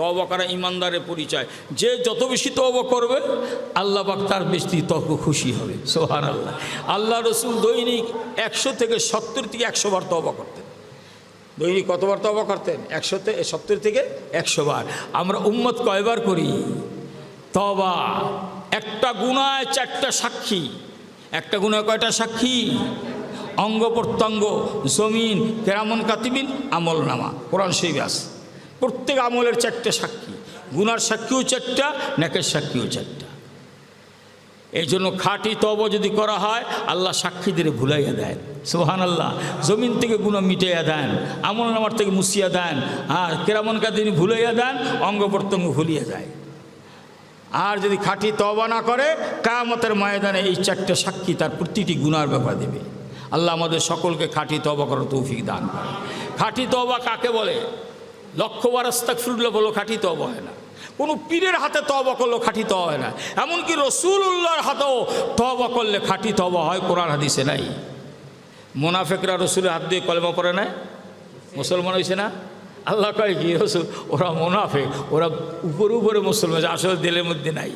তওবা করা ইমানদারের পরিচয়। যে যত বেশি তওবা করবে আল্লাহ পাক তার বেশি তত খুশি হবে। সুবহানাল্লাহ। আল্লাহ রসুল দৈনিক 100 থেকে 70 থেকে 100 বার তওবা করতেন। দৈনিক কতবার তওবা করতেন? 70 থেকে 100 বার। আমরা উম্মত কয়বার করি তওবা? একটা গুনায় 4টা সাক্ষী। একটা গুনায় কয়টা সাক্ষী? অঙ্গ প্রত্যঙ্গ, জমিন, কেরামন কাতিবিন, আমল নামা। কোরআন শরীফে আছে প্রত্যেক আমলের 4টা সাক্ষী। গুনার সাক্ষীও 4টা, নেকের সাক্ষীও 4টা। এই জন্য খাঁটি তওবা যদি করা হয় আল্লাহ সাক্ষীদের ভুলাইয়া দেন। সুবহানাল্লাহ। জমিন থেকে গুনাহ মিটাইয়া দেন, আমল নামার থেকে মুছিয়া দেন, আর কেরামন কাতিবিন ভুলাইয়া দেন, অঙ্গ প্রত্যঙ্গ ভুলিয়া যায়। আর যদি খাঁটি তওবা না করে কিয়ামতের ময়দানে এই 4টা সাক্ষী তার প্রতিটি গুনার ব্যাপার দেবে। আল্লাহ আমাদের সকলকে খাঁটি তওবা করার তৌফিক দান করে। খাঁটি তওবা কাকে বলে? লক্ষবার আস্তাগফিরুল্লাহ বলো, খাঁটি তওবা হয় না। কোনো পীরের হাতে তওবা করলেও খাঁটি তওবা হয় না। এমনকি রাসূলুল্লাহর হাতেও তওবা করলে খাঁটি তওবা হয়, কোরআন হাদিসে নাই। মুনাফিকরা রাসূলের হাত দিয়ে কলেমা পড়ে না, মুসলমান হয়েছে না? আল্লাহ কয় কি রাসূল ওরা মুনাফিক, ওরা উপরে উপরে মুসলমান, আসলে দিলের মধ্যে নাই।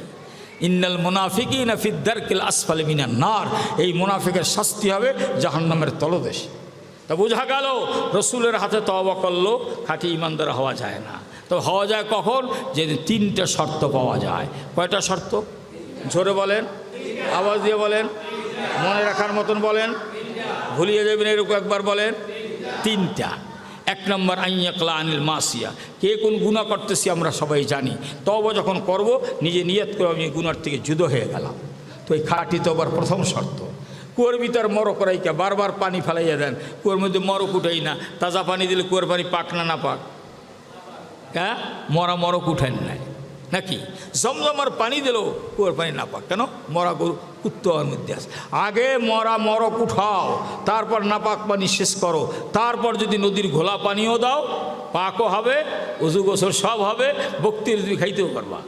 ইন্নাল মুনাফিকিনা ফি দারকিল আসফালি মিনান নার। এই মুনাফিকের শাস্তি হবে জাহান্নামের তলদেশে। তা বোঝা গেল রসুলের হাতে তওবা করলো খাঁটি ইমানদার হওয়া যায় না। তো হওয়া যায় কখন? যে 3টা শর্ত পাওয়া যায়। কয়টা শর্ত? জোরে বলেন, আওয়াজ দিয়ে বলেন, মনে রাখার মতন বলেন, ভুলিয়ে যাবেন এরকম একবার বলেন। 3টা। 1 নম্বর আইয়াকলা আনিল মাসিয়া। কে কোন গুনাহ করতেছি আমরা সবাই জানি। তওবা যখন করব নিজে নিয়ত করে আমি গুনার থেকে জুদো হয়ে গেলাম। তো এই খাঁটি তওবার প্রথম শর্ত। কুয়োর ভিতর মরক রাইকা বারবার পানি ফেলাইয়া দেন, কুয়োর মধ্যে মরক উঠাই না। তাজা পানি দিলে কুয়োর পানি পাক না পাক? হ্যাঁ, মরক উঠেন নাই নাকি? জমজমার পানি দিলেও কুয়োর পানি না পাক কেন? মরা গরু কুত্তার মধ্যে আছে। আগে মরক উঠাও, তারপর নাপাক পানি শেষ করো, তারপর যদি নদীর ঘোলা পানিও দাও পাকও হবে, উজু গোসল সব হবে, বক্তির তুমি খাইতেও পারবা।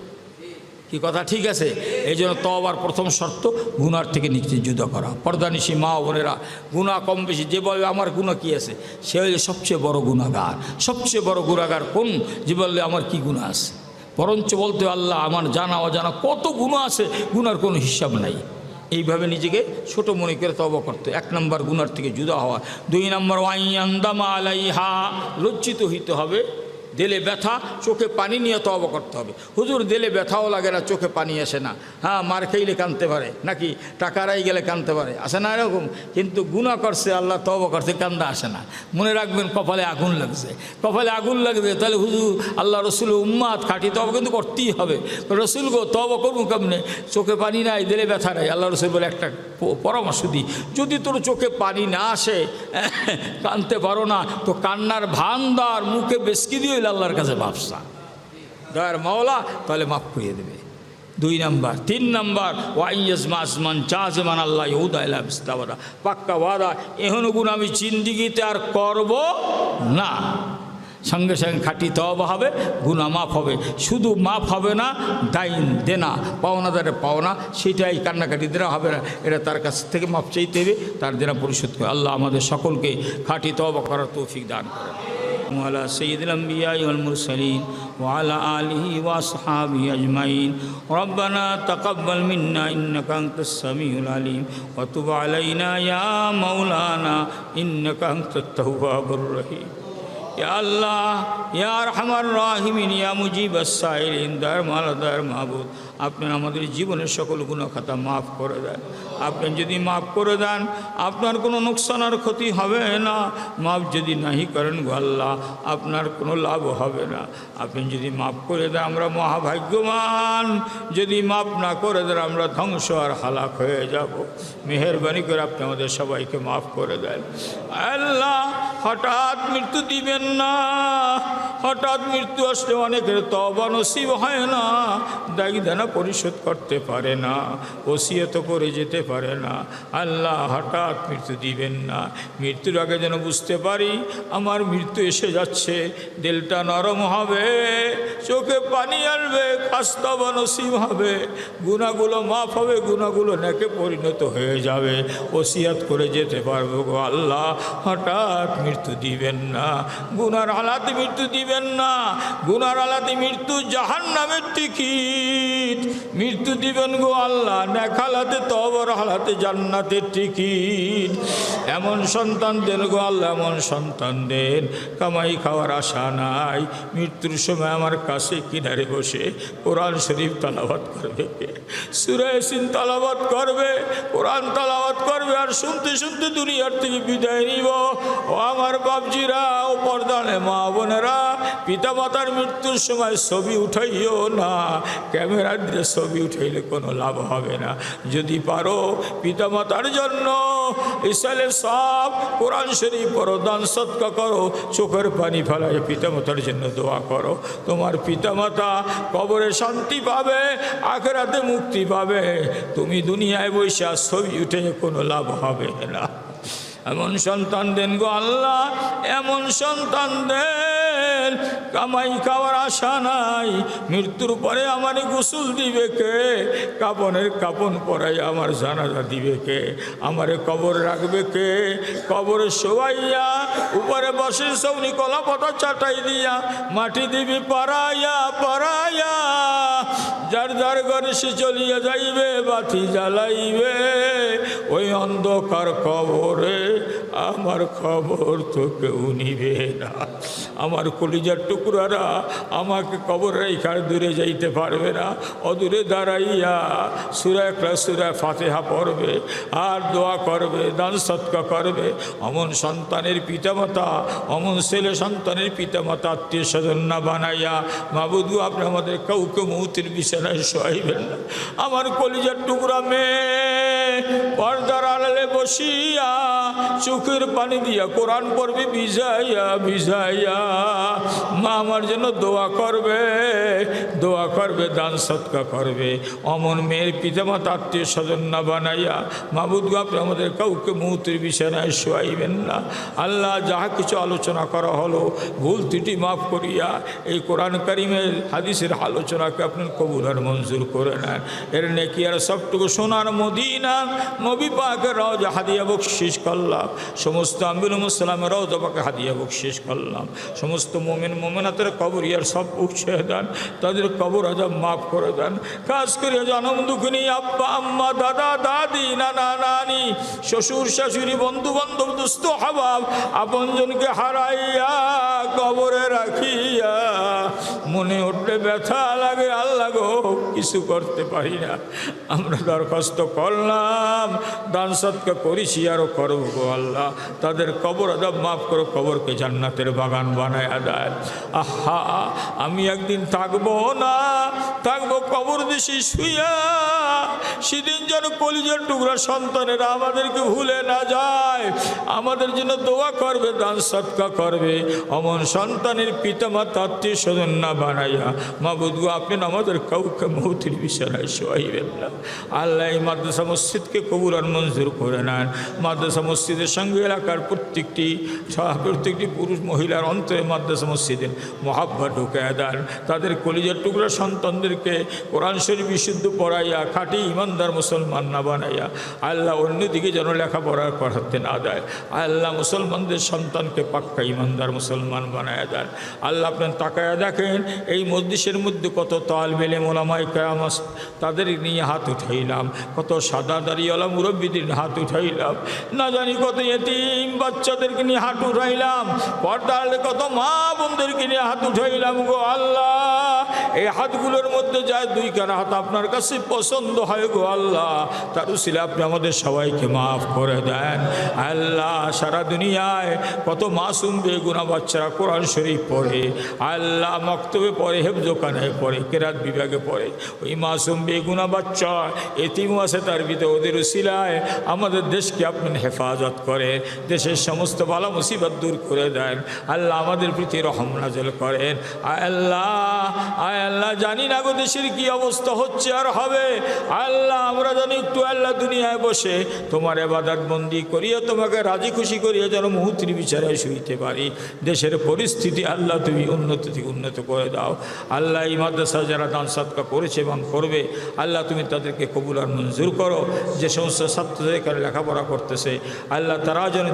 কি কথা ঠিক আছে? এই জন্য তওবার প্রথম শর্ত গুনার থেকে নিজে জুদা করা। পর্দানিশী মা বোনেরা, গুনাহ কম বেশি যে বলবে আমার গুনাহ কী আছে, সে হইলে সবচেয়ে বড় গুনাহগার। সবচেয়ে বড় গুনাহগার কোন? যে বললে আমার কি গুনাহ আছে। বরঞ্চ বলতে আল্লাহ আমার জানা অজানা কত গুনাহ আছে, গুনার কোনো হিসাব নাই। এইভাবে নিজেকে ছোট মনে করে তওবা করতে। 1 নম্বর গুনার থেকে জুদা হওয়া। 2 নম্বর ওয়াইয়ান্দামা আলাইহা, লজ্জিত হইতে হবে। দিলে ব্যথা, চোখে পানি নিয়ে তওবা করতে হবে। হুজুর দিলে ব্যথাও লাগে না, চোখে পানি আসে না। হ্যাঁ, মার খাইলে কাঁদতে পারে নাকি, টাকারাই গেলে কাঁদতে পারে, আসে না এরকম। কিন্তু গুনাহ করছে, আল্লাহ তওবা করছে, কান্দা আসে না। মনে রাখবেন কপালে আগুন লাগছে, কপালে আগুন লাগবে। তাহলে হুজুর আল্লাহ রসুল উম্মাত খাঁটি তওবা কিন্তু করতেই হবে। রসুল গো তওবা করবো কেমনে? চোখে পানি নাই, দিলে ব্যথা নাই। আল্লাহ রসুল বলে একটা পরামর্শ দিই, যদি তোর চোখে পানি না আসে, কাঁদতে পারো না, তো কান্নার ভান্ডার মুখে বেশকি দিয়ে আল্লাহর কাছে মাফসা দয়ার মাওলা তাহলে মাফ করিয়ে দেবে। 2 নম্বর। 3 নম্বর ওয়াইয়াজমা আসমান চাজমান আল্লাহ ইহুদা ইলা বিস্তাওয়াদা, পাক্কা ওয়াদা এহন গুণ আমি জিন্দিগিতে আর করব না। সঙ্গে সঙ্গে খাঁটি তওবা হবে, গুনাহ মাফ হবে। শুধু মাফ হবে না, দাইন দেনা, পাওনাদারের পাওনা সেটাই কান্নাকাটি দেনা হবে না, এটা তার কাছ থেকে মাফ চাইতে হবে, তার দেনা পরিশোধ করে। আল্লাহ আমাদের সকলকে খাঁটি তওবা করার তৌফিক দান করেন। ওয়ালা সাইয়্যিদিল আমবিয়া ওয়াল মুরসালিন ওয়ালা আলিহি ওয়া আসহাবিহি আজমাইন। রব্বানা তাকাব্বাল মিন্না ইন্নাকা আনতাস সামিউল আলিম ওয়া তুব আলাইনা ইয়া মাওলানা ইন্নাকা আনতাত তাওয়াবুর রহিম। ইয়া আল্লাহ ইয়া আরহামার রাহিমিন ইয়া মুজিবাস সাইলিন, দয়ার মাহবুব, আপনি আমাদের জীবনের সকল গুনাহ খাতা মাফ করে দেন। আপনি যদি মাফ করে দেন আপনার কোনো নোকসান আর ক্ষতি হবে না। মাফ যদি নাহি করেন গো আল্লাহ আপনার কোনো লাভ হবে না। আপনি যদি মাফ করে দেন আমরা মহাভাগ্যবান, যদি মাফ না করে দেন আমরা ধ্বংস আর হালাক হয়ে যাব। মেহেরবানি করে আপনি আমাদের সবাইকে মাফ করে দেন। আল্লাহ হঠাৎ মৃত্যু দিবেন না, হঠাৎ মৃত্যু আসলে অনেকের তওবা নসিব হয় না, দায়ী দেনা পরিশোধ করতে পারে না, ওসিয়ত করে যেতে পারে না। আল্লাহ হঠাৎ মৃত্যু দিবেন না। মৃত্যুর আগে যেন বুঝতে পারি আমার মৃত্যু এসে যাচ্ছে, দিলটা নরম হবে, চোখে পানি আসবে, খাস্তবা নসিব হবে, গুনাহগুলো মাফ হবে, গুনাহগুলো নেকে পরিণত হয়ে যাবে, ওসিয়ত করে যেতে পারবো গো আল্লাহ। হঠাৎ মৃত্যু দিবেন না, গুনার হালাতে মৃত্যু দিবেন না। গুনার হালাতে মৃত্যু জাহান্নামের টিকিট। মৃত্যু দিবেন গো আল্লাহ নেক হালাতে, তওবার হালাতে জান্নাতের টিকিট। এমন সন্তান দেন গো আল্লাহ, এমন সন্তান দেন কামাই খাওয়ার আশা নাই, মৃত্যুর সময় আমার কাছে কিনারে বসে কোরআন শরীফ তালাওয়াত করবে, সূরা ইয়াসিন তালাওয়াত করবে, কোরআন তালাওয়াত করবে, আর শুনতে শুনতে দুনিয়ার থেকে বিদায় নিব। ও আমার বাপজিরা, ও পর্দানে মা বোনেরা, পিতা মাতার মৃত্যুর সময় ছবি উঠাইও না। ক্যামেরা দিয়ে ছবি উঠাইলে কোনো লাভ হবে না। যদি পারো পিতা মাতার জন্য ইসালে সব কোরআন শরীফ পড়ো, দান সদকা করো, চোখের পানি ফেলায় পিতা মাতার জন্য দোয়া করো। তোমার পিতা মাতা কবরে শান্তি পাবে, আখিরাতে মুক্তি পাবে। তুমি দুনিয়ায় বসে ছবি উঠে কোনো লাভ হবে না। এমন সন্তান দেন গো আল্লাহ, এমন সন্তান দেন কামাই খাওয়ার আশা নাই, মৃত্যুর পরে আমার গোসল দিবে কে, কাপনের কাপন পরাই আমার জানাজা দিবে কে, আমারে কবর রাখবে কে, কবরে শোয়াইয়া উপরে বসে সৌনি কলা পাতা চাটাই দিয়া মাটি দিবি পারাইয়া পারাইয়া, যার যার ঘরে সে চলিয়া যাইবে, বাতি জ্বালাইবে ওই অন্ধকার কবরে আমার খবর তো কেউ নিবে না। আমার কলিজার টুকরারা আমাকে কবর রেখার দূরে যাইতে পারবে না। অদূরে দাঁড়াইয়া সূরা ইখলাস সূরা ফাতিহা পড়বে আর দোয়া করবে, দান সদকা করবে। অমন সন্তানের পিতামাতা, অমন ছেলে সন্তানের পিতামাতা আত্মীয় স্বজন না বানাইয়া মাবুদ গো আপনি আমাদের কাউকে মৌতের বিছানায় শোয়াইবেন না। আমার কলিজার টুকরা মেয়ে পর্দার আড়ালে বসিয়া চোখের পানি দিয়া কোরআন পড়বে ভিজাইয়া ভিজাইয়া, মা আমার জন্য দোয়া করবে, দোয়া করবে, দান সদকা করবে। অমন মেয়ের পিতামাতা আত্মীয় স্বজন না বানাইয়া মাবুদ গো আপনি আমাদের কাউকে মৌতের বিছানায় শোয়াইবেন না। আল্লাহ যাহা কিছু আলোচনা করা হলো ভুল ত্রুটি মাফ করিয়া এই কোরআন কারিমের হাদিসের আলোচনাকে আপনি কবুল আর মঞ্জুর করে নেন। এর নেকি আর সবটুকু সোনার মদিনা নবী পাকের রওজা হাদিয়া বকশিশ করলাম, সমস্ত আম্বিল মুসলামের রওজা পাকে হাদিয়া বকশিশ করলাম। সমস্ত মোমেন মোমেনাতের কবর ইয়ার সব উঠছে দেন, তাদের কবর আজাব মাফ করে দেন। কাজ করে জনম দুঃখিনী আব্বা আম্মা দাদা দাদি নানা নানি শ্বশুর শাশুড়ি বন্ধু বান্ধব দুস্থ হাবাব আপনজনকে হারাইয়া কবরে রাখিয়া মনে উঠলে ব্যথা লাগে, আল্লাহ গো কিছু করতে পারি না। আমরা দরখাস্ত করলাম, দান সদকা করেছি আরও করব গো আল্লাহ। তাদের কবর আজাব মাফ করো, কবরকে জান্নাতের বাগান বানায় দেয়। আহা আমি একদিন থাকবো না, থাকবো কবর দেশে শুইয়া, সেদিন যেন কলিজার টুকরা সন্তানেরা আমাদেরকে ভুলে না যায়, আমাদের জন্য দোয়া করবে, দান সদকা করবে। অমন সন্তানের পিতামাতা আত্মীয় স্বজন না বানাইয়া মাবুদ গো আপনি আমাদের কাউকে মৌতের বিছানায় শোয়াইবেন না। আল্লাহ এই মাদ্রাসা মসজিদকে কবুল আর মঞ্জুর করে নেন। মাদ্রাসা মসজিদের সঙ্গে এলাকার প্রত্যেকটি পুরুষ মহিলার অন্তরে মাদ্রাসা মসজিদের মহাব্বা ঢুকায় দেন। তাদের কলিজার টুকরা সন্তানদেরকে কোরআন শরীফ বিশুদ্ধ পড়াইয়া খাঁটি ইমানদার মুসলমান না বানাইয়া আল্লাহ অন্যদিকে যেন লেখাপড়া করাতে না দেয়। আল্লাহ মুসলমানদের সন্তানকে পাক্কা ইমানদার মুসলমান বানায় দেন। আল্লাহ আপনার তাকায়া দেখেন এই মজলিসের মধ্যে কত তালিবে ইলম ওলামায়ে কেরাম আছে, তাদের নিয়ে হাত উঠাইলাম, কত সাদা দাড়িওয়ালা মুরব্বীদের হাত উঠাইলাম, না জানি কত এতিম বাচ্চাদেরকে নিয়ে হাত উঠাইলাম, পর্দার কত মা বোনদেরকে নিয়ে হাত উঠাইলাম গো আল্লাহ। এই হাতগুলোর মধ্যে যায় দুই কানা হাত আপনার কাছে পছন্দ হয় গো আল্লাহ, তার উসিলায় আপনি আমাদের সবাইকে মাফ করে দেন। আল্লাহ সারা দুনিয়ায় কত মাসুম বেগুনা বাচ্চারা কোরআন শরীফ পড়ে, আল্লাহ মক্তবে পড়ে, হেফজোখানায় পড়ে, কেরাত বিভাগে পড়ে, ওই মাসুম বেগুনা বাচ্চা এতিম আছে তার ভিতরে ওদের উসিলায় আমাদের দেশকে আপনি হেফাজত করে, দেশের সমস্ত বালা মুসিবত দূর করে দেন। আল্লাহ আমাদের প্রতি রহম নাজেল করেন। আল্লাহ আয় আল্লাহ জানি না গো দেশের কি অবস্থা হচ্ছে আর হবে। আল্লাহ আমরা জানি একটু আল্লাহ দুনিয়ায় বসে তোমার ইবাদত বন্দি করিয়া তোমাকে রাজি খুশি করিয়া যেন মুহূর্তের বিচারে শুইতে পারি। দেশের পরিস্থিতি আল্লাহ তুমি উন্নত থেকে উন্নত করে দাও। আল্লাহ এই মাদ্রাসা যারা দান সদকা করেছে এবং করবে আল্লাহ তুমি তাদেরকে কবুল আর মঞ্জুর করো। যে সমস্ত ছাত্রদের এখানে লেখাপড়া করতেছে আল্লাহ তারা যেন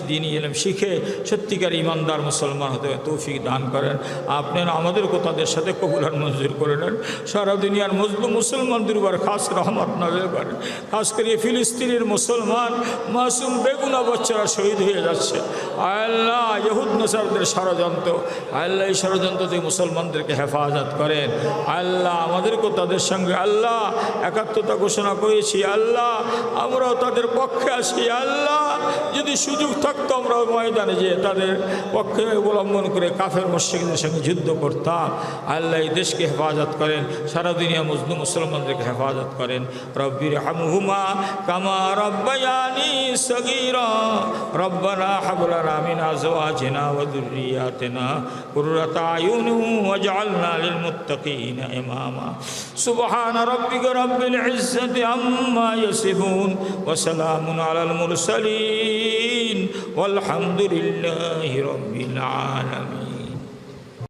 দিন ইলম শিখে সত্যিকার ইমানদার মুসলমান হতে তৌফিক দান করেন। আপনার আমাদেরকেও তাদের সাথে কবুল আর মঞ্জুর করে নেন। সারা দুনিয়ার মজলুম মুসলমানদের উপর খাস রহমত নাযিল করেন। খাস করে ফিলিস্তিনের মুসলমান মাসুম বেগুনা বাচ্চারা শহীদ হয়ে যাচ্ছে। আল্লাহ ইহুদ নাসারদের ষড়যন্ত্র, আল্লাহ এই ষড়যন্ত্র থেকে মুসলমানদেরকে হেফাজত করেন। আল্লাহ আমাদেরকেও তাদের সঙ্গে আল্লাহ একাত্মতা ঘোষণা করেছি। আল্লাহ আমরাও তাদের পক্ষে আসি। আল্লাহ যদি সুযোগ থাকতো আমরা ময়দানে যে তাদের পক্ষে অবলম্বন করে কাফের মুশরিকদের সঙ্গে যুদ্ধ করতাম। আল্লাহ এই দেশকে হেফাজত করেন, সারা দুনিয়া মুসলিম মুসলমানদেরকে হেফাজত করেন। রব্বির হামহুমা কামা রব্বায়ানি সগীরা রব্বানা হাব লানা মিন আজওয়াজিনা ওয়া যুররিয়াতিনা কুররাতা আয়ুনিন ওয়াজআলনা লিল মুত্তাকিনা ইমামা। সুবহানা রাব্বিকা রাব্বিল ইজ্জাতি আম্মা ইয়াসিফুন ওয়া সালামুন আলাল মুরসালিন ওয়ালহামদুলিল্লাহি রাব্বিল আলামিন।